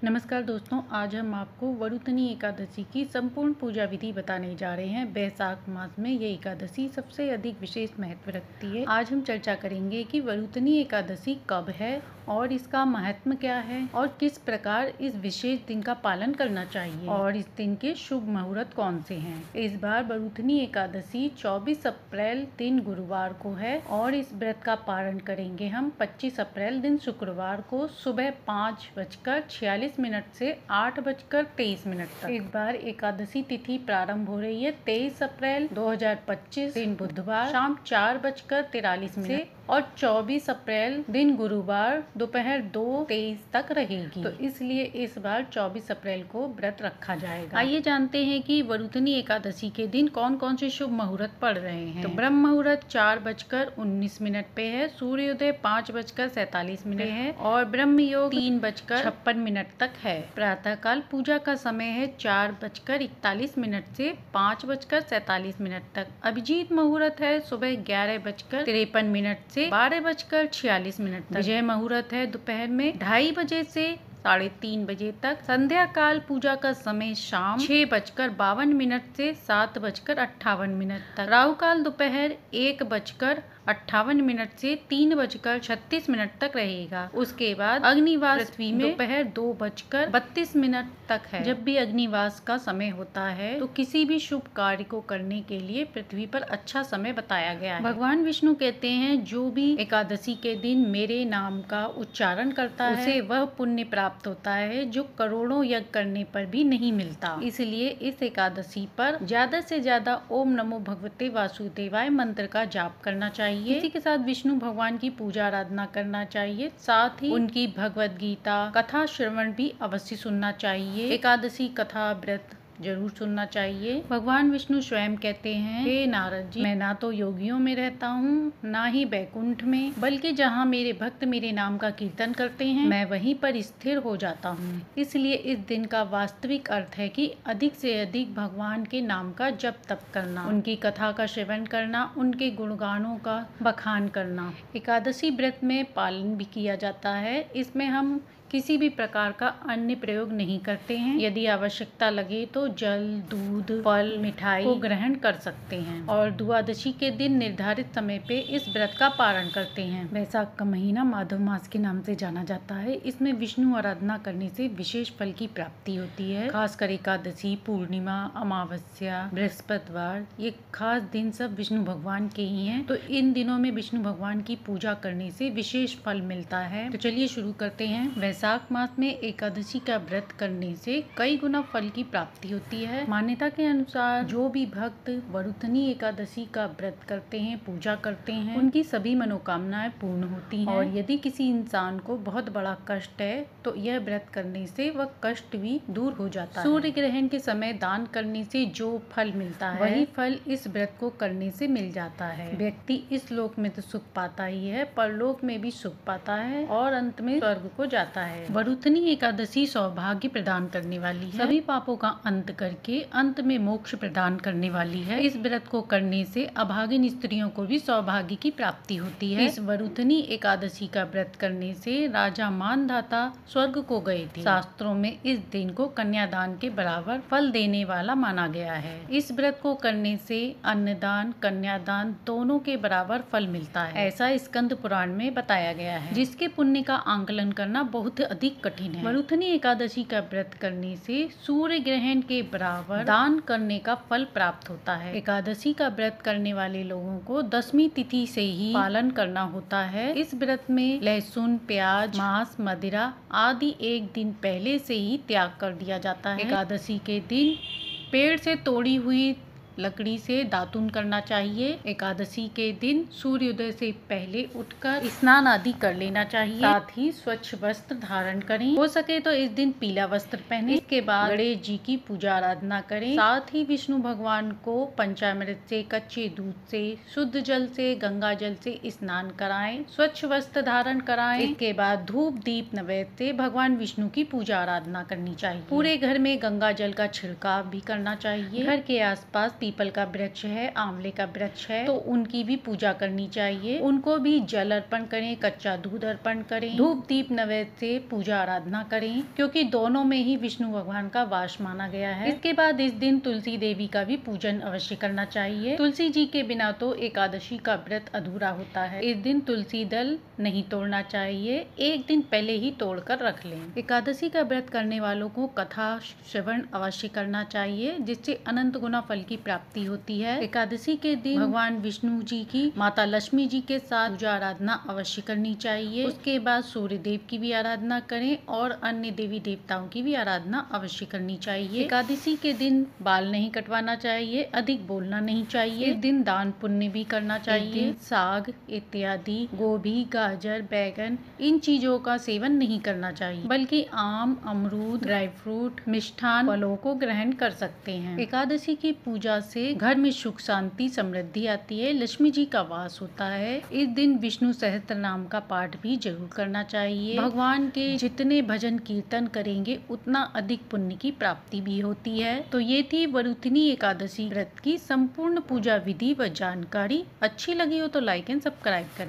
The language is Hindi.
नमस्कार दोस्तों, आज हम आपको वरुथनी एकादशी की संपूर्ण पूजा विधि बताने जा रहे हैं। बैसाख मास में ये एकादशी सबसे अधिक विशेष महत्व रखती है। आज हम चर्चा करेंगे कि वरुथनी एकादशी कब है और इसका महत्व क्या है और किस प्रकार इस विशेष दिन का पालन करना चाहिए और इस दिन के शुभ मुहूर्त कौन से हैं। इस बार वरुथनी एकादशी 24 अप्रैल दिन गुरुवार को है और इस व्रत का पारण करेंगे हम 25 अप्रैल दिन शुक्रवार को सुबह 5:46 से 8:23 तक। इस बार एकादशी तिथि प्रारंभ हो रही है 23 अप्रैल 2025 दिन बुधवार शाम 4:43 से और 24 अप्रैल दिन गुरुवार दोपहर 2:23 तक रहेगी। तो इसलिए इस बार 24 अप्रैल को व्रत रखा जाएगा। आइए जानते हैं कि वरुथनी एकादशी के दिन कौन कौन से शुभ मुहूर्त पड़ रहे हैं। तो ब्रह्म मुहूर्त 4:19 पे है, सूर्योदय 5:47 है और ब्रह्म योग 3:56 तक है। प्रातः काल पूजा का समय है 4:41 से 5:47 तक। अभिजीत मुहूर्त है सुबह 11:53 से 12:46 तक। विजय मुहूर्त है दोपहर में 2:30 बजे से 3:30 बजे तक। संध्या काल पूजा का समय शाम 6:52 से 7:58 तक। राहु काल दोपहर 1:58 से 3:36 तक रहेगा। उसके बाद अग्निवास पृथ्वी में दोपहर 2:32 तक है। जब भी अग्निवास का समय होता है तो किसी भी शुभ कार्य को करने के लिए पृथ्वी पर अच्छा समय बताया गया है। भगवान विष्णु कहते हैं जो भी एकादशी के दिन मेरे नाम का उच्चारण करता है उसे वह पुण्य प्राप्त होता है जो करोड़ों यज्ञ करने पर भी नहीं मिलता। इसलिए इस एकादशी पर ज्यादा से ज्यादा ओम नमो भगवते वासुदेवाय मंत्र का जाप करना चाहिए। इसी के साथ विष्णु भगवान की पूजा आराधना करना चाहिए। साथ ही उनकी भगवत गीता कथा श्रवण भी अवश्य सुनना चाहिए। एकादशी कथा व्रत जरूर सुनना चाहिए। भगवान विष्णु स्वयं कहते हैं, हे नारद जी, मैं ना तो योगियों में रहता हूँ ना ही बैकुंठ में, बल्कि जहाँ मेरे भक्त मेरे नाम का कीर्तन करते हैं मैं वहीं पर स्थिर हो जाता हूँ। इसलिए इस दिन का वास्तविक अर्थ है कि अधिक से अधिक भगवान के नाम का जप तप करना, उनकी कथा का श्रवण करना, उनके गुणगानों का बखान करना। एकादशी व्रत में पालन भी किया जाता है। इसमें हम किसी भी प्रकार का अन्य प्रयोग नहीं करते हैं। यदि आवश्यकता लगे तो जल, दूध, फल, मिठाई को ग्रहण कर सकते हैं और द्वादशी के दिन निर्धारित समय पे इस व्रत का पारण करते हैं। वैशाख का महीना माधव मास के नाम से जाना जाता है। इसमें विष्णु आराधना करने से विशेष फल की प्राप्ति होती है। खासकर एकादशी, पूर्णिमा, अमावस्या, बृहस्पतिवार, ये खास दिन सब विष्णु भगवान के ही हैं। तो इन दिनों में विष्णु भगवान की पूजा करने से विशेष फल मिलता है। तो चलिए शुरू करते हैं। वैशाख मास में एकादशी का व्रत करने से कई गुना फल की प्राप्ति होती है। मान्यता के अनुसार जो भी भक्त वरुथनी एकादशी का व्रत करते हैं, पूजा करते हैं, उनकी सभी मनोकामनाएं पूर्ण होती हैं। और यदि किसी इंसान को बहुत बड़ा कष्ट है तो यह व्रत करने से वह कष्ट भी दूर हो जाता है। सूर्य ग्रहण के समय दान करने से जो फल मिलता है वही फल इस व्रत को करने से मिल जाता है। व्यक्ति इस लोक में तो सुख पाता ही है, परलोक में भी सुख पाता है और अंत में स्वर्ग को जाता है। वरुथनी एकादशी सौभाग्य प्रदान करने वाली है। सभी पापों का अंत करके अंत में मोक्ष प्रदान करने वाली है। इस व्रत को करने से अभागिन स्त्रियों को भी सौभाग्य की प्राप्ति होती है। इस वरुथनी एकादशी का व्रत करने से राजा मानधाता स्वर्ग को गए थे। शास्त्रों में इस दिन को कन्यादान के बराबर फल देने वाला माना गया है। इस व्रत को करने से अन्नदान, कन्यादान दोनों के बराबर फल मिलता है, ऐसा स्कंद पुराण में बताया गया है, जिसके पुण्य का आंकलन करना बहुत अधिक कठिन है। वरुथनी एकादशी का व्रत करने से सूर्य ग्रहण के बराबर दान करने का फल प्राप्त होता है। एकादशी का व्रत करने वाले लोगों को 10वीं तिथि से ही पालन करना होता है। इस व्रत में लहसुन, प्याज, मांस, मदिरा आदि एक दिन पहले से ही त्याग कर दिया जाता है। एकादशी के दिन पेड़ से तोड़ी हुई लकड़ी से दातुन करना चाहिए। एकादशी के दिन सूर्योदय से पहले उठकर स्नान आदि कर लेना चाहिए। साथ ही स्वच्छ वस्त्र धारण करें। हो सके तो इस दिन पीला वस्त्र पहने। इसके बाद गणेश जी की पूजा आराधना करें। साथ ही विष्णु भगवान को पंचामृत से, कच्चे दूध से, शुद्ध जल से, गंगा जल से स्नान कराएं। स्वच्छ वस्त्र धारण कराएं। इसके बाद धूप, दीप, नैवेद्य से भगवान विष्णु की पूजा आराधना करनी चाहिए। पूरे घर में गंगा जल का छिड़काव भी करना चाहिए। घर के आसपास पीपल का वृक्ष है, आंवले का वृक्ष है, तो उनकी भी पूजा करनी चाहिए। उनको भी जल अर्पण करें, कच्चा दूध अर्पण करें, धूप दीप नैवेद्य से पूजा आराधना करें, क्योंकि दोनों में ही विष्णु भगवान का वास माना गया है। इसके बाद इस दिन तुलसी देवी का भी पूजन अवश्य करना चाहिए। तुलसी जी के बिना तो एकादशी का व्रत अधूरा होता है। इस दिन तुलसी दल नहीं तोड़ना चाहिए, एक दिन पहले ही तोड़कर रख लें। एकादशी का व्रत करने वालों को कथा श्रवण अवश्य करना चाहिए, जिससे अनंत गुना फल की प्राप्ति होती है। एकादशी के दिन भगवान विष्णु जी की माता लक्ष्मी जी के साथ पूजा आराधना अवश्य करनी चाहिए। उसके बाद सूर्य देव की भी आराधना करें और अन्य देवी देवताओं की भी आराधना अवश्य करनी चाहिए। एकादशी के दिन बाल नहीं कटवाना चाहिए, अधिक बोलना नहीं चाहिए। इस दिन दान पुण्य भी करना चाहिए। साग इत्यादि, गोभी, गाजर, बैगन, इन चीजों का सेवन नहीं करना चाहिए, बल्कि आम, अमरूद, ड्राई फ्रूट, मिष्ठान, फलों को ग्रहण कर सकते हैं। एकादशी की पूजा से घर में सुख शांति समृद्धि आती है, लक्ष्मी जी का वास होता है। इस दिन विष्णु सहस्त्र नाम का पाठ भी जरूर करना चाहिए। भगवान के जितने भजन कीर्तन करेंगे उतना अधिक पुण्य की प्राप्ति भी होती है। तो ये थी वरुथिनी एकादशी व्रत की संपूर्ण पूजा विधि व जानकारी। अच्छी लगी हो तो लाइक एंड सब्सक्राइब करें।